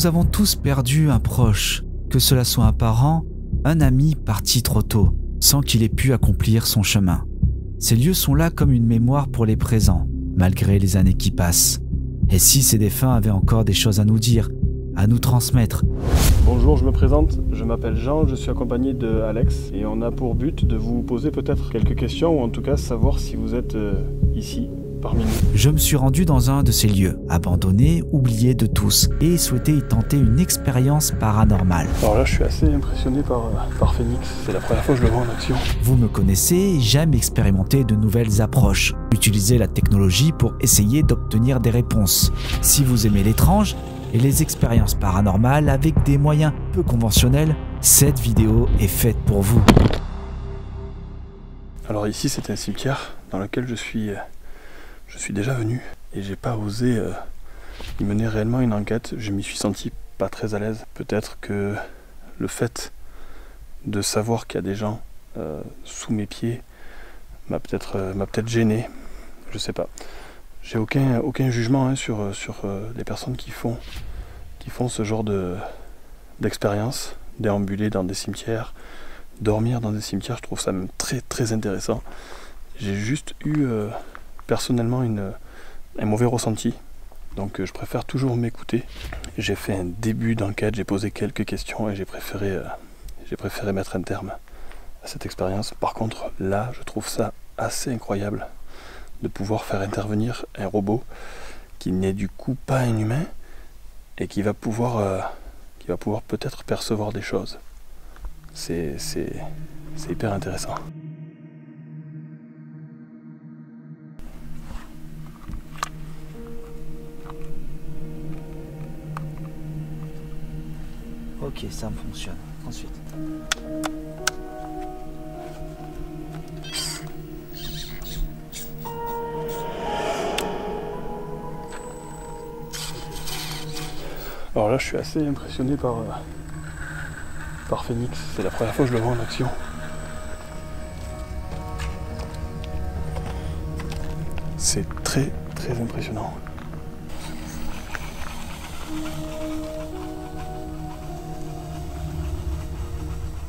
nous avons tous perdu un proche, que cela soit un parent, un ami parti trop tôt, sans qu'il ait pu accomplir son chemin. Ces lieux sont là comme une mémoire pour les présents, malgré les années qui passent. Et si ces défunts avaient encore des choses à nous dire, à nous transmettre? Bonjour, je me présente, je m'appelle Jean, je suis accompagné de Alex et on a pour but de vous poser peut-être quelques questions ou en tout cas savoir si vous êtes ici, parmi nous. Je me suis rendu dans un de ces lieux, abandonné, oublié de tous, et souhaitais y tenter une expérience paranormale. Alors là, je suis assez impressionné par Phoenix, c'est la première fois que je le vois en action. Vous me connaissez, j'aime expérimenter de nouvelles approches, utiliser la technologie pour essayer d'obtenir des réponses. Si vous aimez l'étrange et les expériences paranormales avec des moyens peu conventionnels, cette vidéo est faite pour vous. Alors ici, c'est un cimetière dans lequel je suis déjà venu et j'ai pas osé y mener réellement une enquête. Je m'y suis senti pas très à l'aise. Peut-être que le fait de savoir qu'il y a des gens sous mes pieds m'a peut-être gêné. Je sais pas. J'ai aucun jugement hein, sur les personnes qui font ce genre d'expérience, déambuler dans des cimetières, dormir dans des cimetières. Je trouve ça même très très intéressant. J'ai juste eu personnellement un mauvais ressenti, donc je préfère toujours m'écouter. J'ai fait un début d'enquête, j'ai posé quelques questions et j'ai préféré mettre un terme à cette expérience. Par contre, là, je trouve ça assez incroyable de pouvoir faire intervenir un robot qui n'est du coup pas un humain et qui va pouvoir peut-être percevoir des choses. C'est hyper intéressant. Ok, ça me fonctionne. Ensuite. Alors là, je suis assez impressionné par Phoenix. C'est la première fois que je le vois en action. C'est très très impressionnant.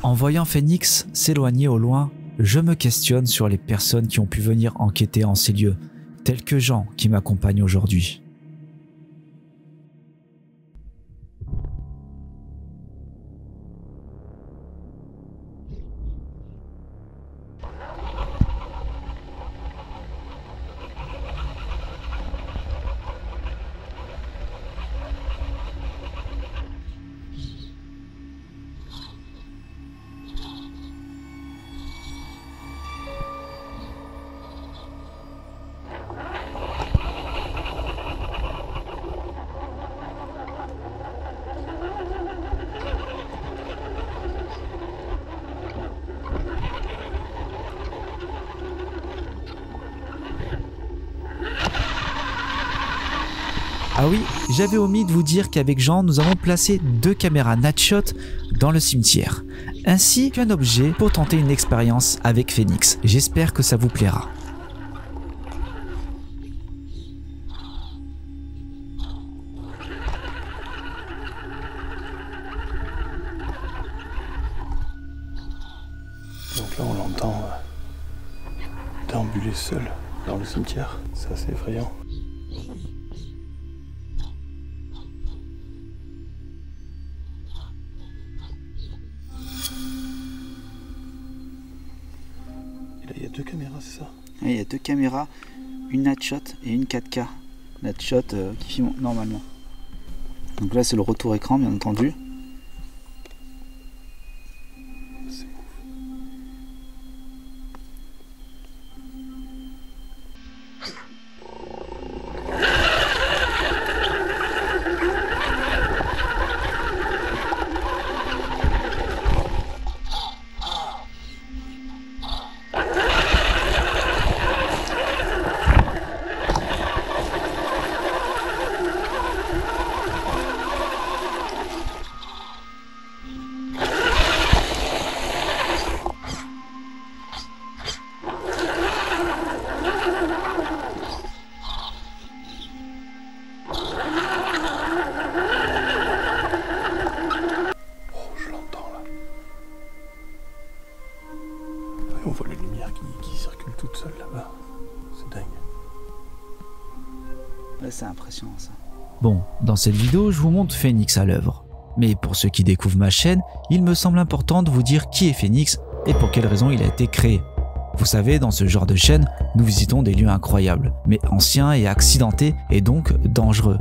En voyant Phoenix s'éloigner au loin, je me questionne sur les personnes qui ont pu venir enquêter en ces lieux, tels que Jean qui m'accompagne aujourd'hui. Ah oui, j'avais omis de vous dire qu'avec Jean, nous avons placé 2 caméras Natshot dans le cimetière, ainsi qu'un objet pour tenter une expérience avec Phoenix. J'espère que ça vous plaira. Donc là, on l'entend déambuler seul dans le cimetière. C'est assez effrayant. Il y a 2 caméras, c'est ça? Oui, il y a 2 caméras, une Natshot et une 4K. Natshot qui filme normalement. Donc là c'est le retour écran bien entendu. C'est ouf. On voit les lumières qui circulent toutes seules là-bas. C'est dingue. Ouais, c'est impressionnant ça. Bon, dans cette vidéo, je vous montre Phoenix à l'œuvre. Mais pour ceux qui découvrent ma chaîne, il me semble important de vous dire qui est Phoenix et pour quelle raison il a été créé. Vous savez, dans ce genre de chaîne, nous visitons des lieux incroyables, mais anciens et accidentés et donc dangereux.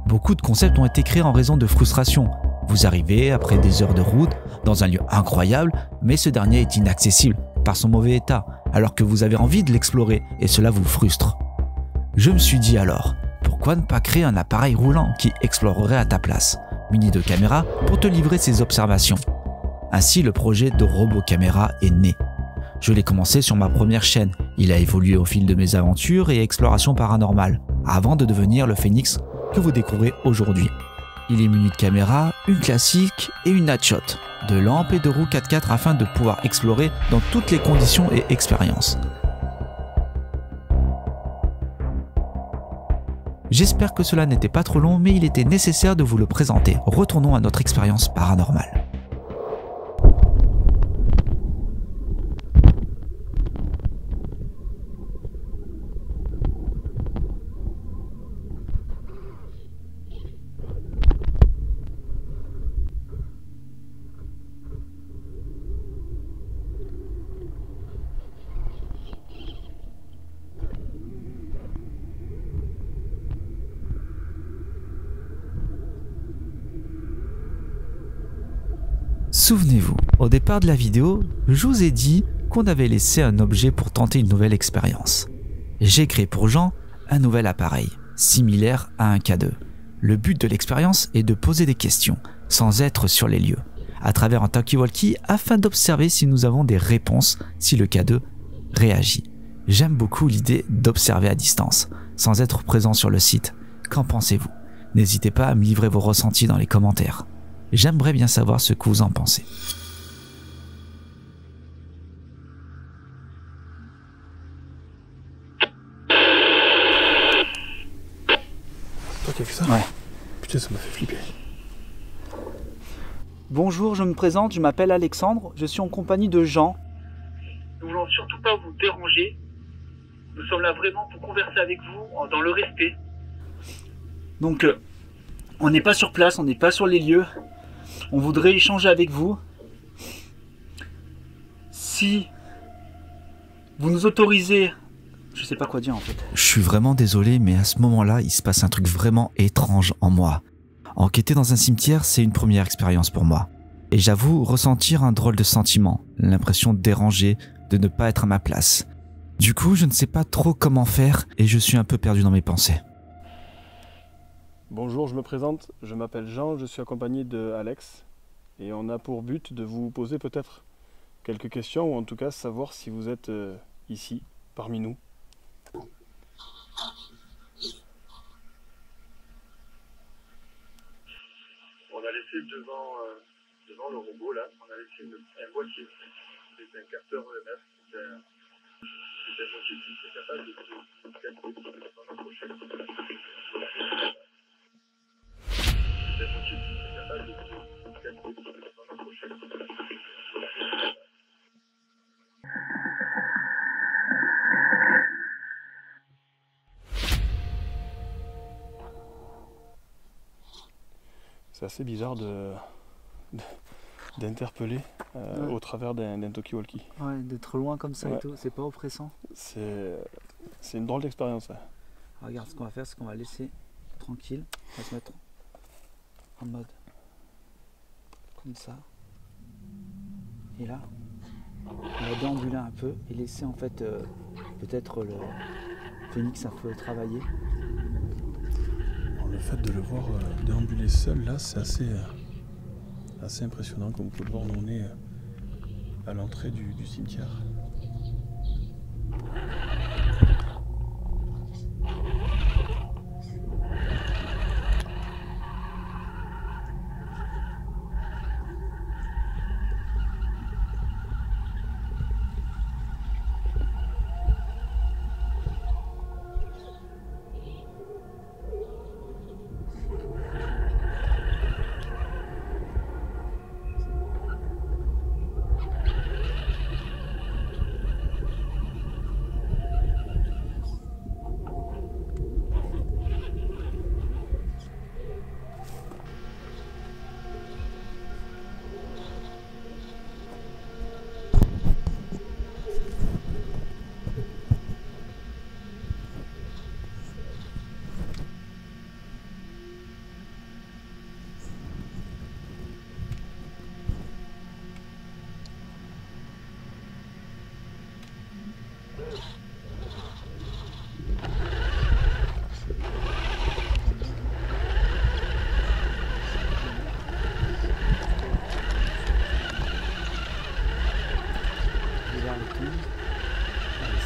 Beaucoup de concepts ont été créés en raison de frustration. Vous arrivez, après des heures de route, dans un lieu incroyable, mais ce dernier est inaccessible par son mauvais état, alors que vous avez envie de l'explorer et cela vous frustre. Je me suis dit alors, pourquoi ne pas créer un appareil roulant qui explorerait à ta place, muni de caméras pour te livrer ses observations. Ainsi, le projet de robot caméra est né. Je l'ai commencé sur ma première chaîne, il a évolué au fil de mes aventures et explorations paranormales, avant de devenir le Phoenix que vous découvrez aujourd'hui. Il est muni de caméras, une classique et une Natshot, de lampes et de roues 4x4 afin de pouvoir explorer dans toutes les conditions et expériences. J'espère que cela n'était pas trop long, mais il était nécessaire de vous le présenter. Retournons à notre expérience paranormale. Souvenez-vous, au départ de la vidéo, je vous ai dit qu'on avait laissé un objet pour tenter une nouvelle expérience. J'ai créé pour Jean un nouvel appareil, similaire à un K2. Le but de l'expérience est de poser des questions, sans être sur les lieux, à travers un talkie-walkie afin d'observer si nous avons des réponses si le K2 réagit. J'aime beaucoup l'idée d'observer à distance, sans être présent sur le site. Qu'en pensez-vous? N'hésitez pas à me livrer vos ressentis dans les commentaires. J'aimerais bien savoir ce que vous en pensez. Toi qui as fait ça? Ouais. Putain, ça m'a fait flipper. Bonjour, je me présente, je m'appelle Alexandre, je suis en compagnie de Jean. Nous voulons surtout pas vous déranger. Nous sommes là vraiment pour converser avec vous dans le respect. Donc, on n'est pas sur place, on n'est pas sur les lieux. On voudrait échanger avec vous. Si vous nous autorisez, je sais pas quoi dire en fait. Je suis vraiment désolé, mais à ce moment-là, il se passe un truc vraiment étrange en moi. Enquêter dans un cimetière, c'est une première expérience pour moi. Et j'avoue ressentir un drôle de sentiment, l'impression de déranger, de ne pas être à ma place. Du coup, je ne sais pas trop comment faire et je suis un peu perdu dans mes pensées. Bonjour, je me présente, je m'appelle Jean, je suis accompagné de Alex et on a pour but de vous poser peut-être quelques questions ou en tout cas savoir si vous êtes ici, parmi nous. On a laissé devant le robot là, on a laissé un boîtier. C'est un capteur EMF, c'est un boîtier qui est capable de capter dans notre chaîne. C'est assez bizarre d'interpeller au travers d'un talkie-walkie. Ouais, d'être loin comme ça Ouais. et tout, c'est pas oppressant. C'est une drôle d'expérience. Ça. Regarde, ce qu'on va faire, c'est qu'on va laisser tranquille. On va se mettre en mode comme ça. Et là, on va déambuler un peu et laisser en fait peut-être le Phoenix un peu travailler. Alors, le fait de le voir déambuler seul là, c'est assez impressionnant. Comme vous pouvez le voir, nous on est à l'entrée du cimetière.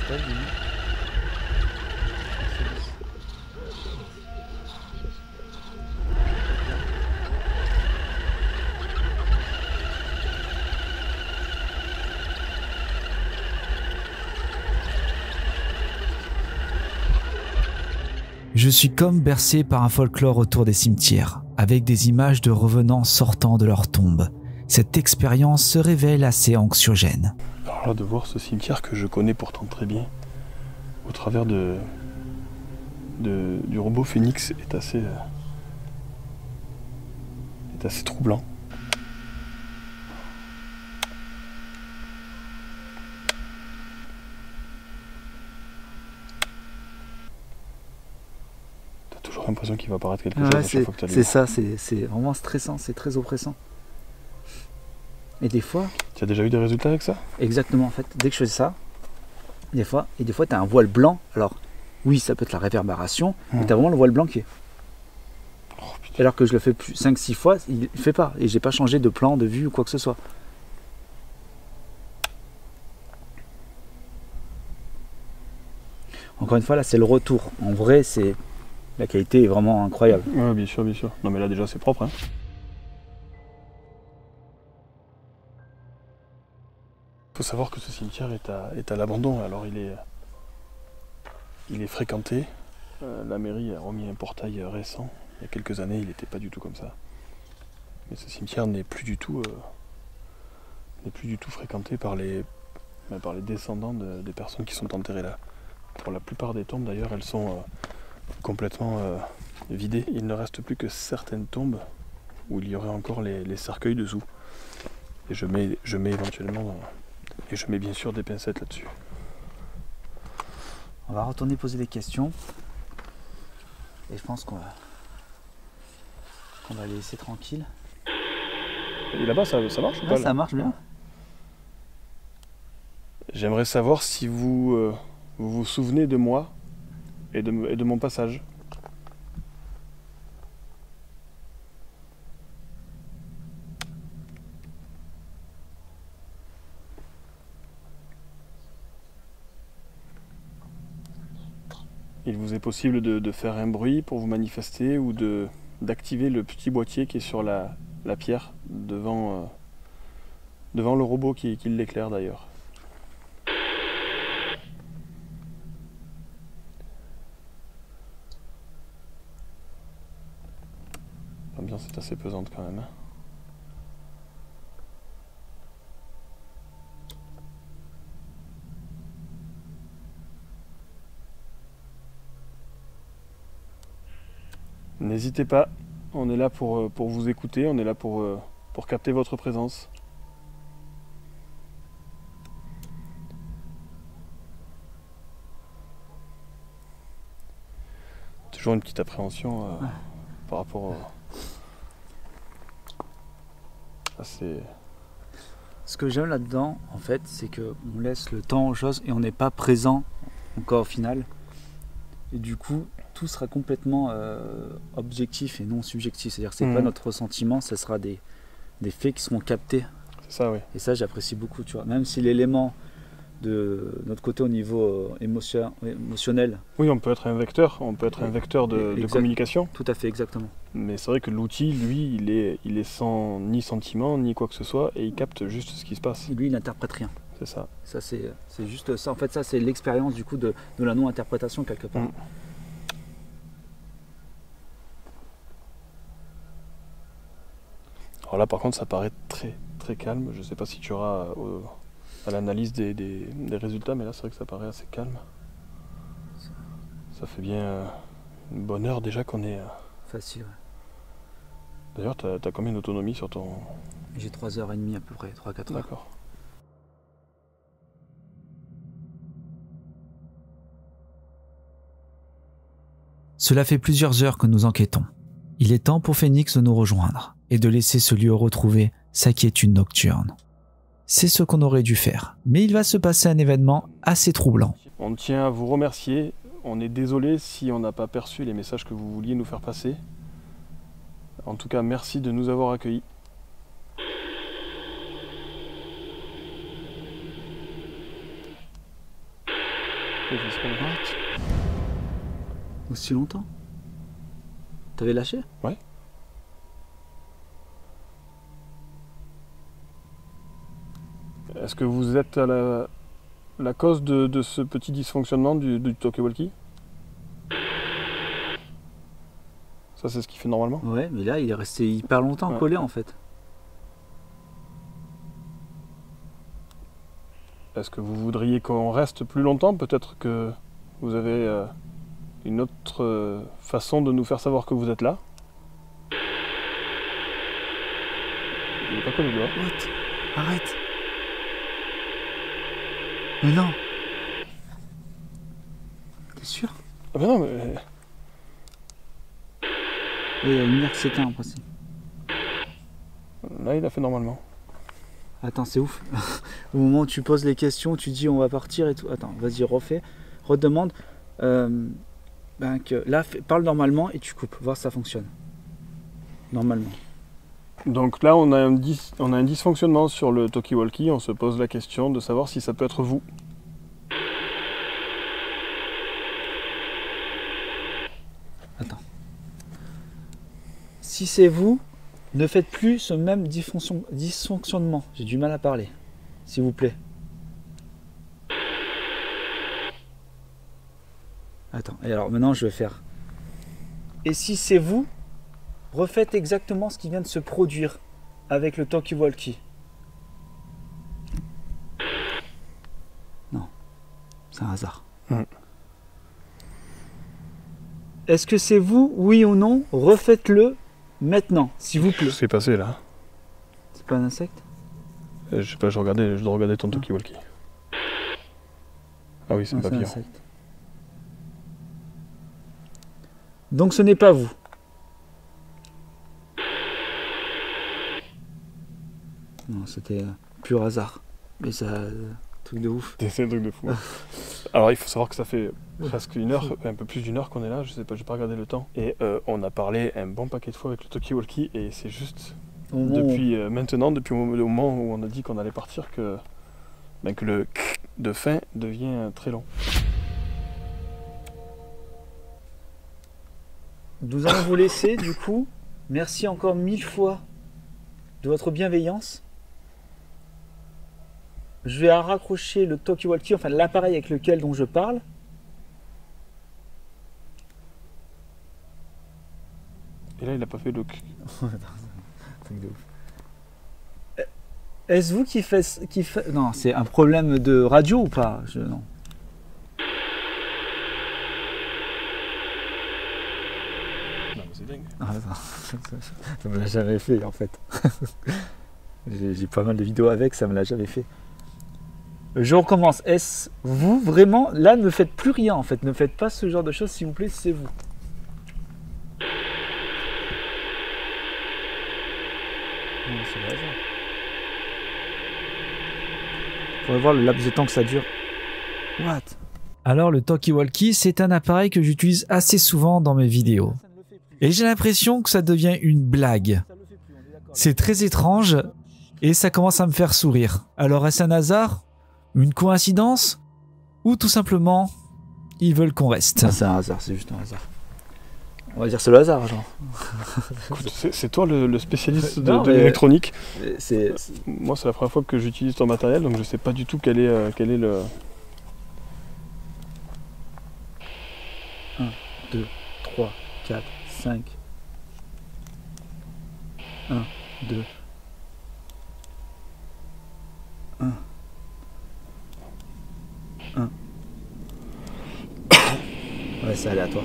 s'appelle, dis-moi. Je suis comme bercé par un folklore autour des cimetières, avec des images de revenants sortant de leur tombe. Cette expérience se révèle assez anxiogène. Alors là, de voir ce cimetière que je connais pourtant très bien, au travers du robot Phoenix, est assez troublant. T'as toujours l'impression qu'il va apparaître quelque chose à chaque fois que tu allumes. C'est ça, c'est vraiment stressant, c'est très oppressant. Et des fois... Tu as déjà eu des résultats avec ça? Exactement, en fait. Dès que je fais ça, des fois tu as un voile blanc. Alors, oui, ça peut être la réverbération, mais tu as vraiment le voile blanc qui est... Oh, alors que je le fais 5-6 fois, il ne fait pas. Et j'ai pas changé de plan, de vue ou quoi que ce soit. Encore une fois, là, c'est le retour. En vrai, la qualité est vraiment incroyable. Ouais, bien sûr, bien sûr. Non, mais là, déjà, c'est propre, hein. Il faut savoir que ce cimetière est à l'abandon. Alors, il est fréquenté. La mairie a remis un portail récent. Il y a quelques années, il n'était pas du tout comme ça. Mais ce cimetière n'est plus du tout fréquenté par les descendants des personnes qui sont enterrées là. Pour la plupart des tombes d'ailleurs, elles sont complètement vidées. Il ne reste plus que certaines tombes où il y aurait encore les cercueils dessous. Et je mets éventuellement, et je mets bien sûr des pincettes là-dessus. On va retourner poser des questions. Et je pense qu'on va les laisser tranquilles. Et là-bas, ça marche ou pas? Ouais, ça marche bien. J'aimerais savoir si vous vous souvenez de moi et de mon passage. Il vous est possible de faire un bruit pour vous manifester ou d'activer le petit boîtier qui est sur la pierre devant le robot qui l'éclaire d'ailleurs. L'ambiance est assez pesante quand même. N'hésitez pas, on est là pour vous écouter, on est là pour capter votre présence. Toujours une petite appréhension par rapport à ces... Ce que j'aime là-dedans, en fait, c'est qu'on laisse le temps aux choses et on n'est pas présent encore au final. Et du coup, tout sera complètement objectif et non subjectif. C'est-à-dire que c'est pas notre ressentiment, ce sera des faits qui seront captés. C'est ça, oui. Et ça, j'apprécie beaucoup, tu vois. Même si l'élément de notre côté au niveau émotionnel... Oui, on peut être un vecteur, de communication. Tout à fait, exactement. Mais c'est vrai que l'outil, lui, il est sans ni sentiment, ni quoi que ce soit, et il capte juste ce qui se passe. Et lui, il n'interprète rien. C'est ça. Ça, c'est juste ça. En fait, ça, c'est l'expérience du coup de la non-interprétation quelque part. Alors là, par contre, ça paraît très très calme. Je ne sais pas si tu auras à l'analyse des résultats, mais là, c'est vrai que ça paraît assez calme. Ça fait bien une bonne heure déjà qu'on est... Facile, ouais. D'ailleurs, tu as combien d'autonomie sur ton... J'ai 3h30 à peu près, 3-4 heures. D'accord. Cela fait plusieurs heures que nous enquêtons. Il est temps pour Phoenix de nous rejoindre et de laisser ce lieu retrouver sa quiétude nocturne. C'est ce qu'on aurait dû faire, mais il va se passer un événement assez troublant. On tient à vous remercier. On est désolé si on n'a pas perçu les messages que vous vouliez nous faire passer. En tout cas, merci de nous avoir accueillis. What? Aussi longtemps? T'avais lâché? Ouais. Est-ce que vous êtes à la cause de ce petit dysfonctionnement du talkie-walkie? Ça, c'est ce qu'il fait normalement? Ouais, mais là, il est resté hyper longtemps Ouais. collé en fait. Est-ce que vous voudriez qu'on reste plus longtemps? Peut-être que vous avez une autre façon de nous faire savoir que vous êtes là? Il n'est pas collé le doigt. What? Arrête! Mais non! T'es sûr? Ah ben non, mais... Et la lumière qui s'éteint après. Là, il a fait normalement. Attends, c'est ouf. Au moment où tu poses les questions, tu dis on va partir et tout. Attends, vas-y, refais. Redemande. Que là, parle normalement et tu coupes. Voir si ça fonctionne. Normalement. Donc là, on a un dysfonctionnement sur le talkie-walkie. On se pose la question de savoir si ça peut être vous. Attends. Si c'est vous, ne faites plus ce même dysfonctionnement. J'ai du mal à parler. S'il vous plaît. Attends, et alors maintenant je vais faire. Et si c'est vous, refaites exactement ce qui vient de se produire avec le talkie-walkie. Non, c'est un hasard. Est-ce que c'est vous, oui ou non? Refaites-le maintenant, s'il vous plaît. Qu'est-ce qui s'est passé là? C'est pas un insecte? Je sais pas, je dois regarder ton talkie-walkie. Ah oui, c'est un Non, papillon. insecte. Donc ce n'est pas vous. Non, c'était pur hasard. Mais ça, truc de ouf. C'est un truc de fou. Alors il faut savoir que ça fait presque une heure, un peu plus d'une heure qu'on est là, je sais pas, j'ai pas regardé le temps. Et on a parlé un bon paquet de fois avec le talkie-walkie et c'est juste Au moment où- depuis maintenant, depuis le moment où on a dit qu'on allait partir, que le de fin devient très long. Nous allons vous laisser du coup. Merci encore 1000 fois de votre bienveillance. Je vais raccrocher le talkie-walkie, enfin l'appareil avec lequel dont je parle. Et là il a pas fait le... Truc de ouf. Est-ce vous qui fait... Non, c'est un problème de radio ou pas? Non. Non mais c'est dingue. Ah, attends. Ça me l'a jamais fait en fait. J'ai pas mal de vidéos avec, ça me l'a jamais fait. Je recommence. Est-ce vous vraiment? Là, ne faites plus rien en fait. Ne faites pas ce genre de choses, s'il vous plaît, c'est vous. Non, c'est le hasard. Faudrait voir le laps de temps que ça dure. What? Alors le talkie-walkie, c'est un appareil que j'utilise assez souvent dans mes vidéos. Et j'ai l'impression que ça devient une blague. C'est très étrange et ça commence à me faire sourire. Alors est-ce un hasard? Une coïncidence? Ou tout simplement, ils veulent qu'on reste? C'est un hasard, c'est juste un hasard. On va dire c'est le hasard, genre. Écoute, c'est toi le spécialiste Non, de mais- l'électronique. C'est... Moi c'est la première fois que j'utilise ton matériel, donc je sais pas du tout quel est le... 2, 3, 4, 5. 1, 2. 1. 1. Ouais, c'est aléatoire.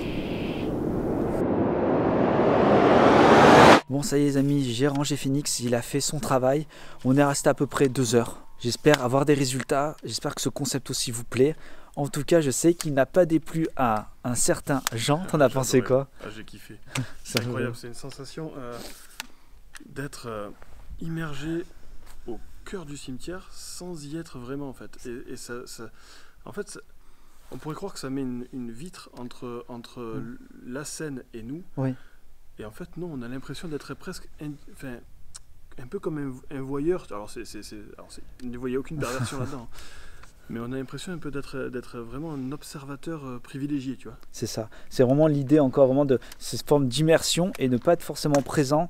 Bon, ça y est les amis, j'ai rangé Phoenix, il a fait son travail. On est resté à peu près 2 heures. J'espère avoir des résultats, j'espère que ce concept aussi vous plaît. En tout cas, je sais qu'il n'a pas déplu à un certain Jean. T'en as pensé quoi? Ah, j'ai kiffé. C'est C'est incroyable, c'est une sensation d'être immergé au cœur du cimetière sans y être vraiment en fait. Et en fait, on pourrait croire que ça met une vitre entre la scène et nous. Oui. Et en fait, non, on a l'impression d'être presque un peu comme un voyeur. Alors, ne voyez aucune perversion là-dedans. Mais on a l'impression un peu d'être vraiment un observateur privilégié, tu vois. C'est ça. C'est vraiment l'idée encore vraiment de cette forme d'immersion et ne pas être forcément présent.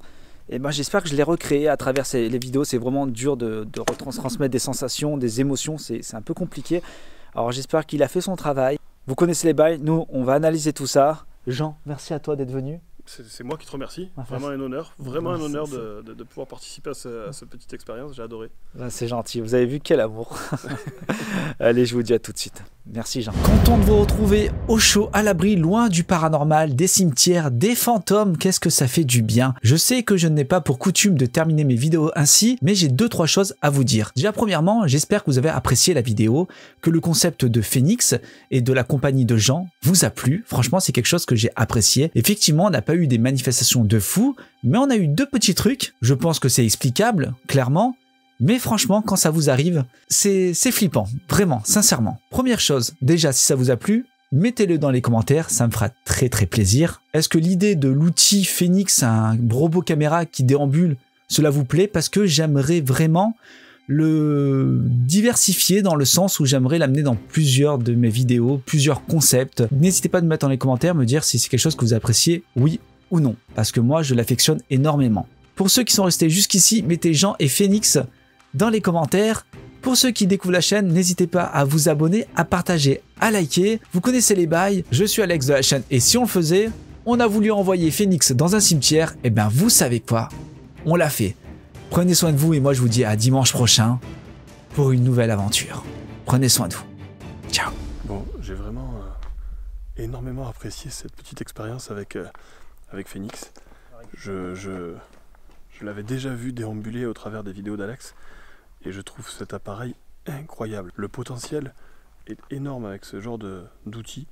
Et ben, j'espère que je l'ai recréé à travers les vidéos. C'est vraiment dur de retransmettre des sensations, des émotions. C'est un peu compliqué. Alors j'espère qu'il a fait son travail. Vous connaissez les bails. Nous, on va analyser tout ça. Jean, merci à toi d'être venu. C'est moi qui te remercie, Enfin, vraiment un honneur c'est- de pouvoir participer à cette petite expérience, j'ai adoré. C'est gentil, vous avez vu quel amour. Allez, je vous dis à tout de suite. Merci Jean. Content de vous retrouver au chaud, à l'abri, loin du paranormal, des cimetières, des fantômes. Qu'est-ce que ça fait du bien. Je sais que je n'ai pas pour coutume de terminer mes vidéos ainsi, mais j'ai 2-3 choses à vous dire. Déjà, premièrement, j'espère que vous avez apprécié la vidéo, que le concept de Phoenix et de la compagnie de Jean vous a plu. Franchement, c'est quelque chose que j'ai apprécié. Effectivement, on n'a pas eu des manifestations de fous, mais on a eu 2 petits trucs. Je pense que c'est explicable, clairement. Mais franchement, quand ça vous arrive, c'est flippant, vraiment, sincèrement. Première chose, déjà, si ça vous a plu, mettez-le dans les commentaires, ça me fera très très plaisir. Est-ce que l'idée de l'outil Phoenix, un robot caméra qui déambule, cela vous plaît? Parce que j'aimerais vraiment le diversifier dans le sens où j'aimerais l'amener dans plusieurs de mes vidéos, plusieurs concepts. N'hésitez pas à me mettre dans les commentaires, me dire si c'est quelque chose que vous appréciez, oui ou non, parce que moi je l'affectionne énormément. Pour ceux qui sont restés jusqu'ici, mettez Jean et Phoenix dans les commentaires. Pour ceux qui découvrent la chaîne, n'hésitez pas à vous abonner, à partager, à liker. Vous connaissez les bails, je suis Alex de la chaîne et si on le faisait, on a voulu envoyer Phoenix dans un cimetière, et bien vous savez quoi, on l'a fait. Prenez soin de vous et moi je vous dis à dimanche prochain pour une nouvelle aventure. Prenez soin de vous. Ciao. Bon, j'ai vraiment énormément apprécié cette petite expérience avec Phoenix. Je l'avais déjà vu déambuler au travers des vidéos d'Alex et je trouve cet appareil incroyable. Le potentiel est énorme avec ce genre d'outils.